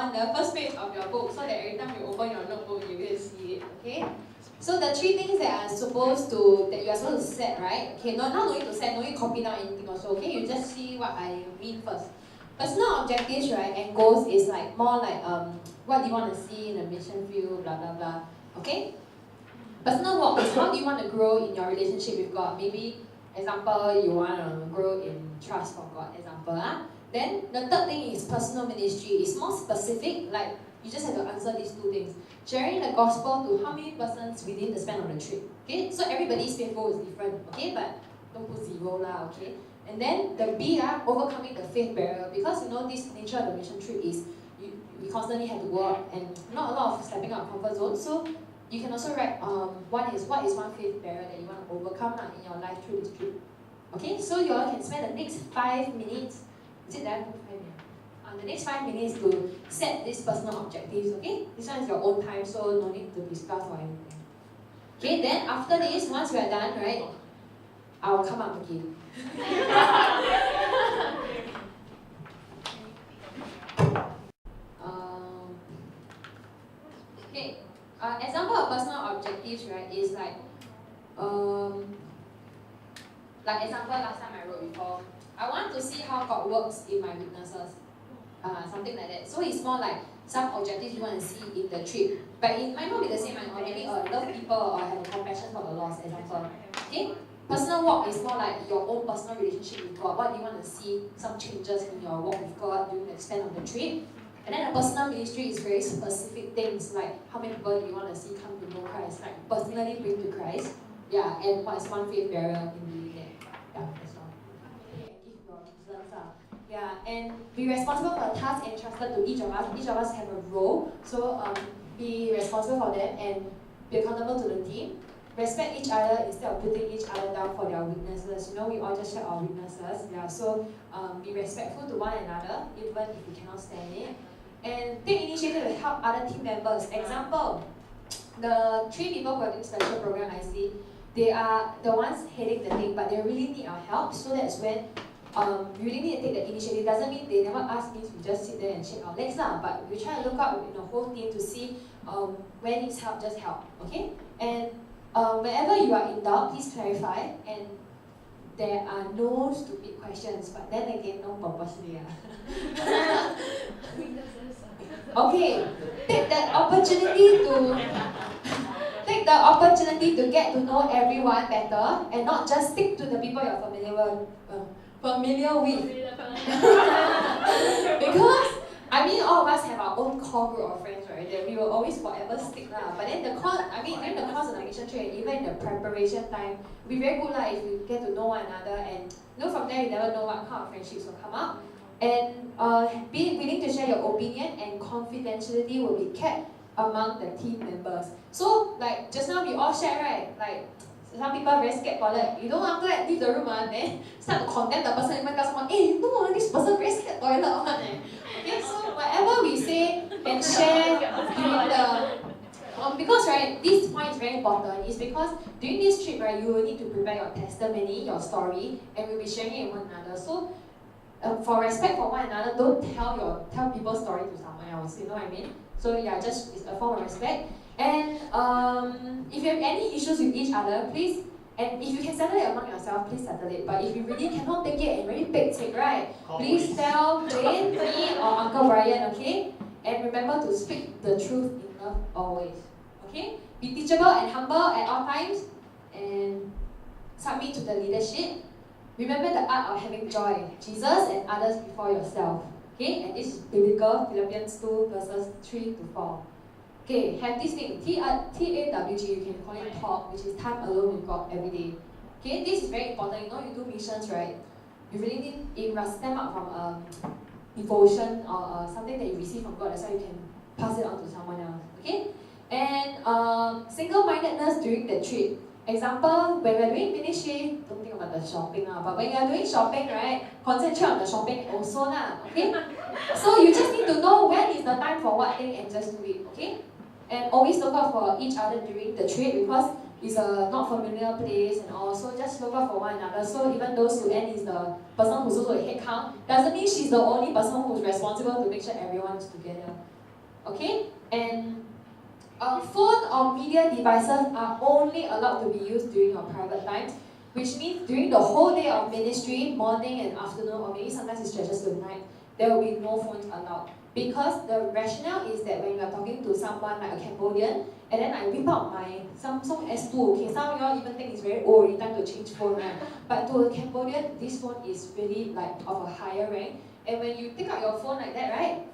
on the first page of your book so that every time you open your notebook, you will see it, okay? So the 3 things that you are supposed to set, right? Okay, no need to set, no need to copy down anything also, okay? You just see what I mean first. Personal objectives, right, and goals is like more like what do you want to see in the mission field, blah blah blah, okay? Personal walk is how do you want to grow in your relationship with God? Maybe, example, you want to grow in trust for God, example. Then the third thing is personal ministry. It's more specific, like you just have to answer these 2 things. Sharing the gospel to how many persons within the span of the trip. Okay, so everybody's faith goal is different, okay, but don't put 0 lah, okay? And then the B, overcoming the faith barrier, because you know this nature of the mission trip is we constantly have to work and not a lot of stepping out of comfort zone. So you can also write what is one faith barrier that you want to overcome in your life through this trip. Okay, so you all can spend the next 5 minutes. Is it that 5 minutes? The next 5 minutes to set these personal objectives. Okay, this one is your own time, so no need to discuss or anything. Okay, then after this, once we are done, right, I'll come up again. Okay, example of personal objectives, right, is like example last time I wrote before, I want to see how God works in my weaknesses, something like that. So it's more like some objectives you want to see in the trip, but it might not be the same, or maybe love people or have a compassion for the lost, example. Okay, personal walk is more like your own personal relationship with God. What do you want to see, some changes in your walk with God during the span of the trip? And then the personal ministry is very specific things, like how many people do you want to see come to know Christ, like personally bring to Christ. Yeah, and what is one faith barrier in doing that? Yeah, that's all. And give your results. Yeah, and be responsible for the tasks entrusted to each of us. Each of us have a role, so be responsible for them and be accountable to the team. Respect each other instead of putting each other down for their weaknesses. You know, we all just share our weaknesses. Yeah, so be respectful to one another, even if we cannot stand it. And take initiative to help other team members. Example, the 3 people who are doing special program I see, they are the ones heading the thing, but they really need our help. So that's when you really need to take the initiative. Doesn't mean they never ask me to just sit there and shake our legs, but we try to look out in the whole team to see where needs help, just help. Okay? And whenever you are in doubt, please clarify. And there are no stupid questions, but then again, no purposely. Okay, take the opportunity to get to know everyone better and not just stick to the people you're familiar with. Because I mean, all of us have our own core group of friends, right? That we will always forever stick lah. But then during the course of the mission trip, even in the preparation time, it'll be very good if you get to know one another, and from there you never know what kind of friendships will come up. And be willing to share your opinion, and confidentiality will be kept among the team members. So like just now we all shared, right? Like some people very scared toilet. You don't after that leave the room then start to condemn the person, even tell someone, hey, you know this person very scared toilet. Okay, so whatever we say and share during the because right, this point is very important, is because during this trip, right, you will need to prepare your testimony, your story, and we'll be sharing it with one another. So for respect for one another, don't tell people's story to someone else, you know what I mean? So yeah, just it's a form of respect. And if you have any issues with each other, please, and if you can settle it among yourself, please settle it. But if you really cannot take it and really big take, right, please tell Blaine, me, or Uncle Brian, okay? And remember to speak the truth in love always, okay? Be teachable and humble at all times, and submit to the leadership. Remember the art of having joy, Jesus and others before yourself. Okay, and this is biblical, Philippians 2 verses 3 to 4. Okay, have this thing, TAWG, you can call it talk, which is time alone with God every day. Okay, this is very important. You know, you do missions, right? You really need, it must stem up from devotion or something that you receive from God. That's why you can pass it on to someone else. Okay, and single-mindedness during the trip. Example, when we're doing ministry, don't think about the shopping but when you're doing shopping, right, concentrate on the shopping also okay? So you just need to know when is the time for what thing and just do it, okay? And always look out for each other during the trip, because it's a not familiar place and all, so just look out for one another. So even though Sue-Ann is the person who's also a head count, doesn't mean she's the only person who's responsible to make sure everyone is together. Okay? And phone or media devices are only allowed to be used during your private times, which means during the whole day of ministry, morning and afternoon, or maybe sometimes it stretches to night, there will be no phones allowed. Because the rationale is that when you are talking to someone like a Cambodian, and then I whip out my Samsung S2, okay, some of y'all even think it's very old, time to change phone, right? But to a Cambodian, this phone is really like of a higher rank. And when you take out your phone like that, right?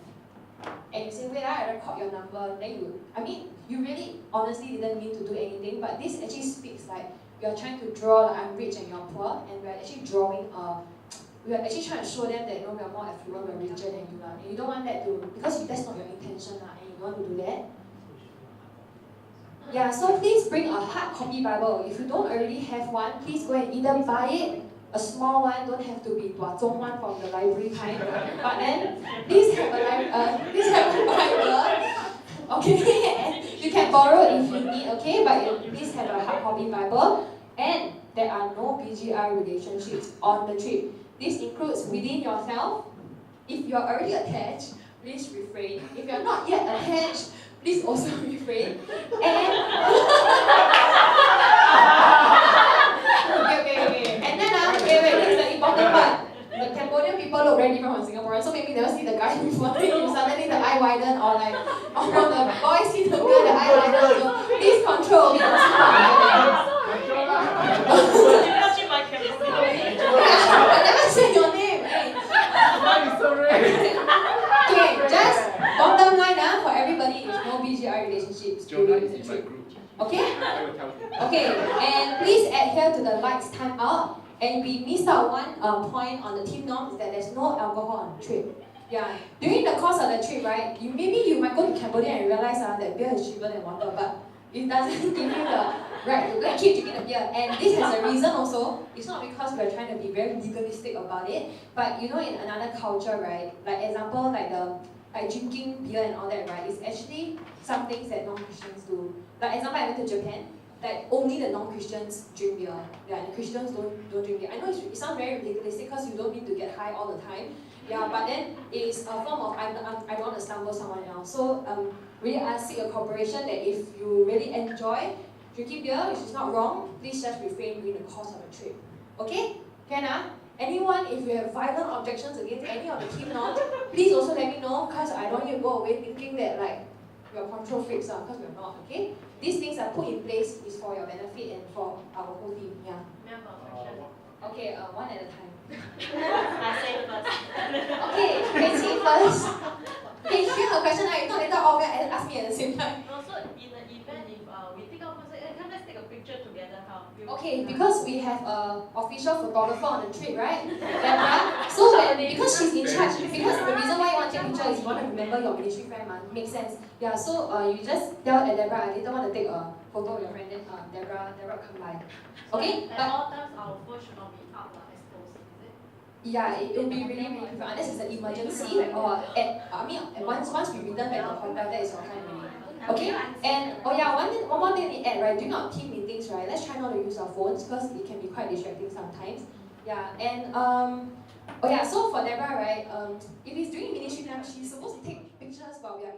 And you say, wait, I record your number, then you really honestly didn't mean to do anything, but this actually speaks like you're trying to draw like I'm rich and you're poor, and we're actually we're actually trying to show them that we're more affluent, we're richer than you are. And you don't want that to, because that's not your intention, and you don't want to do that. Yeah, so please bring a hard copy Bible. If you don't already have one, please go and either buy it, a small one, don't have to be Zhong one from the library kind, but then please have a Bible, okay? And you can borrow it if you need, okay? But please have a hard copy Bible, and there are no BGI relationships on the trip. This includes within yourself. If you're already attached, please refrain. If you're not yet attached, please also refrain. And okay. And then this is the important part. The Cambodian people look very different from Singaporeans, so maybe they'll see the guy who's flirting you, suddenly the eye widen, or the boy see the girl, the eye widen. So please control. I never said your name. Okay, just bottom line for everybody is no BGI relationships during the trip. Okay? Okay, and please adhere to the lights time out. And we missed out one point on the team norm is that there's no alcohol on the trip. Yeah, during the course of the trip, right, you might go to Cambodia and realize that beer is cheaper than water, but it doesn't give you the right to go and keep drinking the beer. And this has a reason also. It's not because we're trying to be very legalistic about it, but in another culture, right, like example, like drinking beer and all that, right, is actually some things that non-Christians do. Like example, I went to Japan, like only the non-Christians drink beer. Yeah, and the Christians don't drink beer. I know it sounds very legalistic because you don't need to get high all the time. Yeah, but then it's a form of I don't want to stumble someone else. So really I seek a cooperation that if you really enjoy drinking beer, which is not wrong, please just refrain during the course of the trip. Okay? Can anyone, if you have violent objections against any of the team norms, please also let me know, because I don't want you to go away thinking that like you're control freaks, because we're not, okay? These things are put in place is for your benefit and for our whole team. Yeah. Okay, one at a time. I say first. Okay, Tracy first. Okay, here's a question. If not later all of you ask me at the same time. No, so in the event, if we take out first, come let's take a picture together. How? Okay, because we have an official photographer on the trip, right? Deborah. So because she's in charge, because the reason why you want to take picture is you want to remember your ministry friend, makes sense. Yeah, so you just tell Deborah, I later want to take a photo of your friend, then Deborah come by. Okay? At all times our phone should not be out, exposed, is it? Yeah, it will be really different unless it's an emergency or once we return back to the hotel, that is your time already. Okay? And one more thing to add, right? During our team meetings, right, let's try not to use our phones because it can be quite distracting sometimes. Yeah, and so for Deborah, right, if it's during ministry time, she's supposed to take pictures while we are in